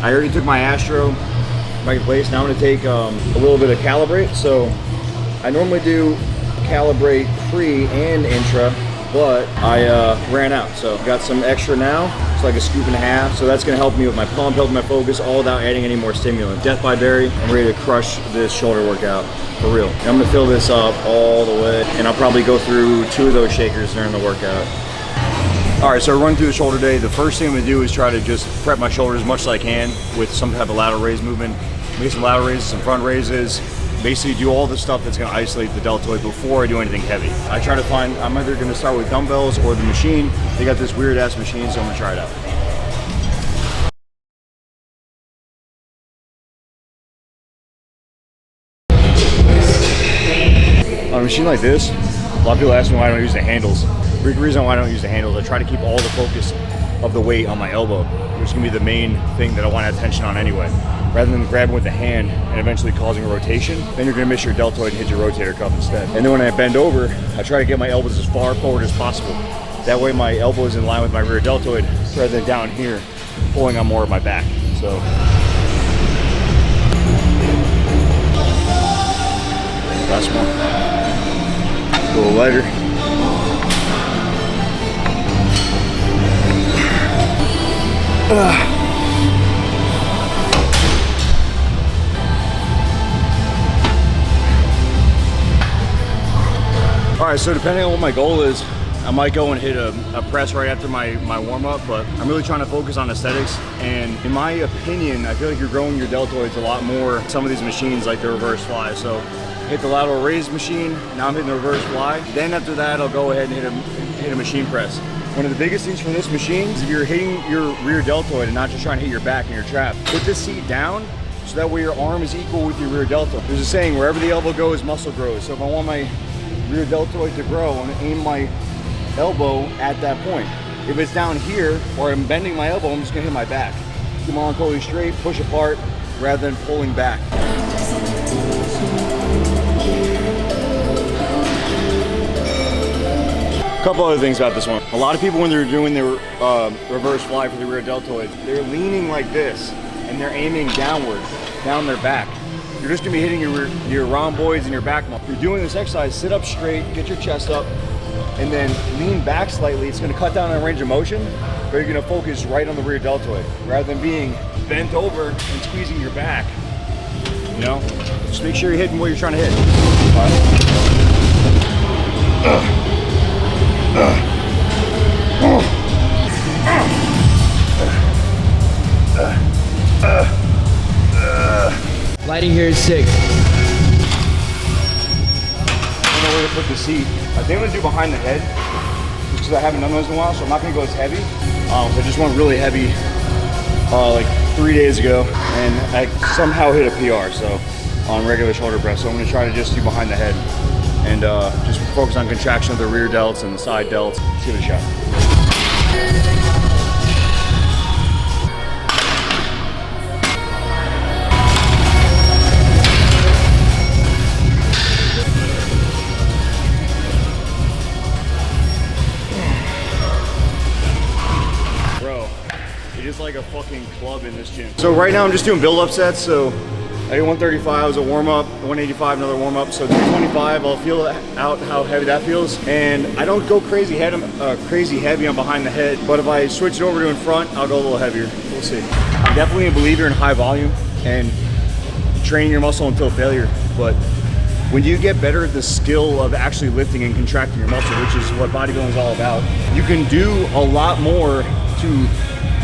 I already took my Astro back in place. Now I'm gonna take a little bit of calibrate. So I normally do calibrate pre and intra, but I ran out. So got some extra now. It's like a scoop and a half. So that's gonna help me with my pump, help my focus, all without adding any more stimulant. Death by Barry, I'm ready to crush this shoulder workout, for real. And I'm gonna fill this up all the way, and I'll probably go through 2 of those shakers during the workout. All right, so running through the shoulder day, the first thing I'm gonna do is try to just prep my shoulder as much as I can with some type of lateral raise movement. Make some lateral raises, some front raises, basically do all the stuff that's gonna isolate the deltoid before I do anything heavy. I try to find, I'm either gonna start with dumbbells or the machine. They got this weird ass machine, so I'm gonna try it out. On a machine like this, a lot of people ask me why I don't use the handles. The reason why I don't use the handles, I try to keep all the focus of the weight on my elbow, which is gonna be the main thing that I want to have tension on anyway. Rather than grabbing with the hand and eventually causing a rotation, then you're gonna miss your deltoid and hit your rotator cuff instead. And then when I bend over, I try to get my elbows as far forward as possible. That way my elbow is in line with my rear deltoid, rather than down here, pulling on more of my back. So. Last one. A little lighter. All right, so depending on what my goal is, I might go and hit a press right after my warm-up, but I'm really trying to focus on aesthetics. And in my opinion, I feel like you're growing your deltoids a lot more with some of these machines like the reverse fly. So hit the lateral raise machine, now I'm hitting the reverse fly. Then after that, I'll go ahead and hit a machine press. One of the biggest things from this machine is if you're hitting your rear deltoid and not just trying to hit your back and your trap, put this seat down so that way your arm is equal with your rear deltoid. There's a saying, wherever the elbow goes, muscle grows. So if I want my rear deltoid to grow, I'm gonna aim my elbow at that point. If it's down here or I'm bending my elbow, I'm just gonna hit my back. Keep my arm totally straight, push apart rather than pulling back. Couple other things about this one. A lot of people, when they're doing their reverse fly for the rear deltoid, they're leaning like this and they're aiming downward, down their back. You're just gonna be hitting your rhomboids and your back muscle. If you're doing this exercise, sit up straight, get your chest up, and then lean back slightly. It's gonna cut down on range of motion, but you're gonna focus right on the rear deltoid, rather than being bent over and squeezing your back. You know? Just make sure you're hitting what you're trying to hit. Lighting here is sick. I don't know where to put the seat. I think I'm gonna do behind the head, just because I haven't done those in a while, so I'm not gonna go as heavy. So I just went really heavy like 3 days ago, and I somehow hit a PR, so on regular shoulder press. So I'm gonna try to just do behind the head and just focus on contraction of the rear delts and the side delts. Let's give it a shot. Like a fucking club in this gym. So right now I'm just doing build-up sets. So I did 135 as a warm-up, 185 another warm-up. So 225, I'll feel out how heavy that feels. And I don't go crazy heavy on behind the head, but if I switch it over to in front, I'll go a little heavier. We'll see. I'm definitely a believer in high volume and training your muscle until failure. But when you get better at the skill of actually lifting and contracting your muscle, which is what bodybuilding is all about, you can do a lot more to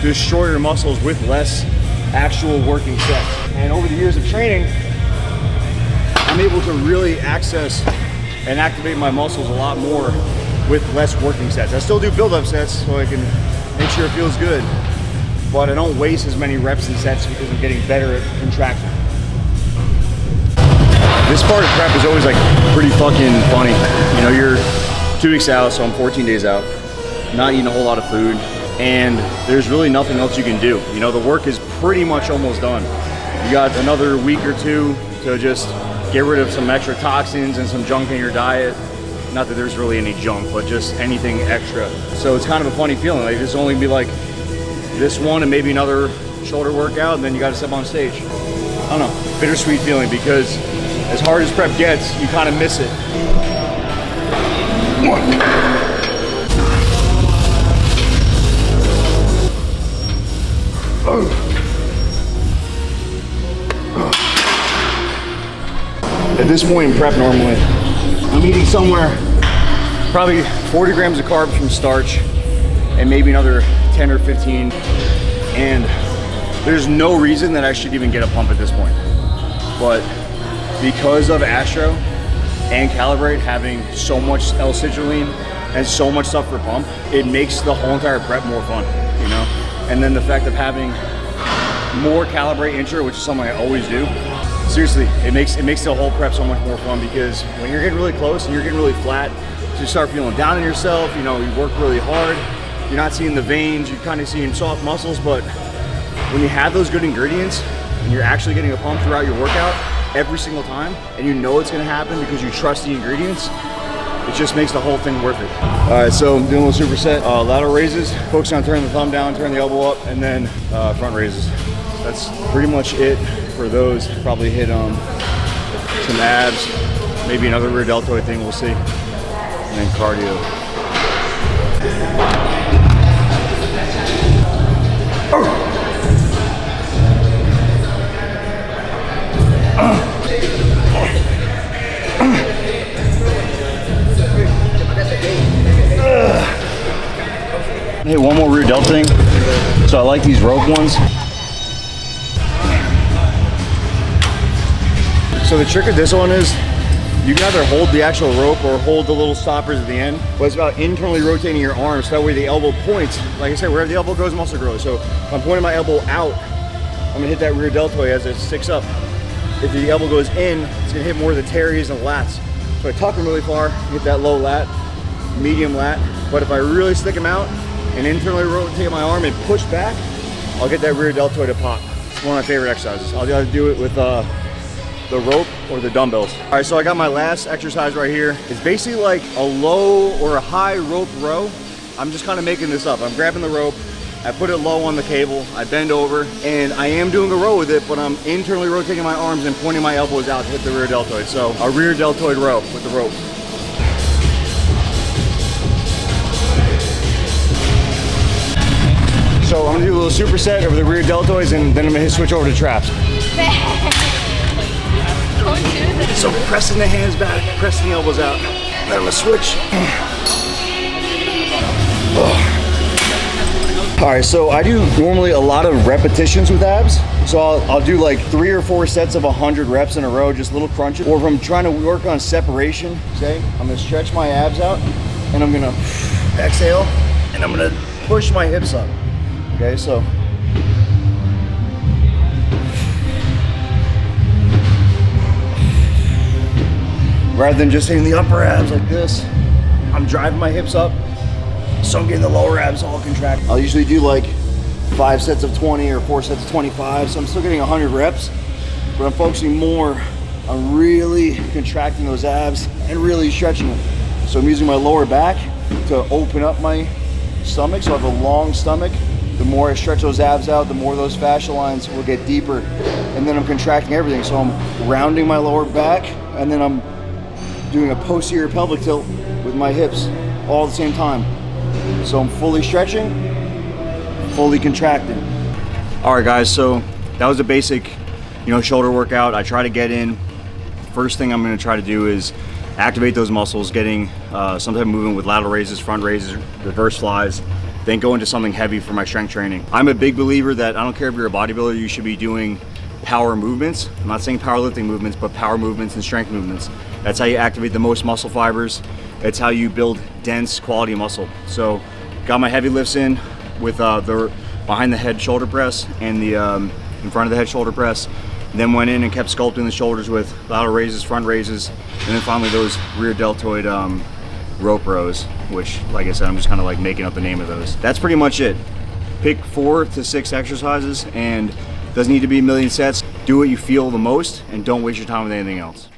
destroy your muscles with less actual working sets. And over the years of training, I'm able to really access and activate my muscles a lot more with less working sets. I still do build-up sets so I can make sure it feels good, but I don't waste as many reps and sets because I'm getting better at contracting. This part of prep is always like pretty fucking funny. You know, you're 2 weeks out, so I'm 14 days out, not eating a whole lot of food, and there's really nothing else you can do. You know, the work is pretty much almost done. You got another week or two to just get rid of some extra toxins and some junk in your diet. Not that there's really any junk, but just anything extra. So it's kind of a funny feeling. Like this will only be like this one and maybe another shoulder workout, and then you got to step on stage. I don't know, bittersweet feeling, because as hard as prep gets, you kind of miss it. At this point in prep, normally, I'm eating somewhere probably 40 grams of carbs from starch and maybe another 10 or 15. And there's no reason that I should even get a pump at this point. But because of Astro and Calibrate having so much L-citrulline and so much stuff for pump, it makes the whole entire prep more fun, you know? And then the fact of having more Calibrate intra, which is something I always do, seriously, it makes the whole prep so much more fun, because when you're getting really close and you're getting really flat, you start feeling down on yourself, you know, you work really hard, you're not seeing the veins, you're kind of seeing soft muscles. But when you have those good ingredients and you're actually getting a pump throughout your workout every single time, and you know it's gonna happen because you trust the ingredients, it just makes the whole thing worth it. All right, so I'm doing a little superset, lateral raises, focusing on turning the thumb down, turning the elbow up, and then front raises. That's pretty much it for those. Probably hit some abs, maybe another rear deltoid thing, we'll see. And then cardio. Hey, one more rear delt thing. So I like these rope ones. So the trick of this one is you can either hold the actual rope or hold the little stoppers at the end, but it's about internally rotating your arms so that way the elbow points. Like I said, wherever the elbow goes, muscle grows. So if I'm pointing my elbow out, I'm gonna hit that rear deltoid as it sticks up. If the elbow goes in, it's gonna hit more of the teres and the lats. So I tuck them really far, hit that low lat, medium lat. But if I really stick them out and internally rotate my arm and push back, I'll get that rear deltoid to pop. It's one of my favorite exercises. I'll either do it with the rope or the dumbbells. All right, so I got my last exercise right here. It's basically like a low or a high rope row. I'm just kind of making this up. I'm grabbing the rope, I put it low on the cable, I bend over, and I am doing a row with it, but I'm internally rotating my arms and pointing my elbows out to hit the rear deltoid. So a rear deltoid row with the rope. So I'm gonna do a little superset over the rear deltoids, and then I'm gonna switch over to traps. So pressing the hands back, pressing the elbows out. Then I'm gonna switch. All right, so I do normally a lot of repetitions with abs. So I'll do like 3 or 4 sets of 100 reps in a row, just little crunches. Or if I'm trying to work on separation, say, I'm gonna stretch my abs out, and I'm gonna exhale, and I'm gonna push my hips up. Okay, so. Rather than just hitting the upper abs like this, I'm driving my hips up, so I'm getting the lower abs all contracted. I'll usually do like 5 sets of 20 or 4 sets of 25, so I'm still getting 100 reps, but I'm focusing more on really contracting those abs and really stretching them. So I'm using my lower back to open up my stomach, so I have a long stomach. The more I stretch those abs out, the more those fascia lines will get deeper, and then I'm contracting everything. So I'm rounding my lower back, and then I'm doing a posterior pelvic tilt with my hips all at the same time. So I'm fully stretching, fully contracting. All right, guys, so that was a basic, shoulder workout. I try to get in. First thing I'm gonna try to do is activate those muscles, getting some type of movement with lateral raises, front raises, reverse flies, then go into something heavy for my strength training. I'm a big believer that I don't care if you're a bodybuilder, you should be doing power movements. I'm not saying powerlifting movements, but power movements and strength movements. That's how you activate the most muscle fibers. It's how you build dense quality muscle. So got my heavy lifts in with the behind the head shoulder press and the in front of the head shoulder press. Then went in and kept sculpting the shoulders with lateral raises, front raises, and then finally those rear deltoid rope rows, which, like I said, I'm just kind of like making up the name of those. That's pretty much it. Pick 4 to 6 exercises, and doesn't need to be a million sets. Do what you feel the most, and don't waste your time with anything else.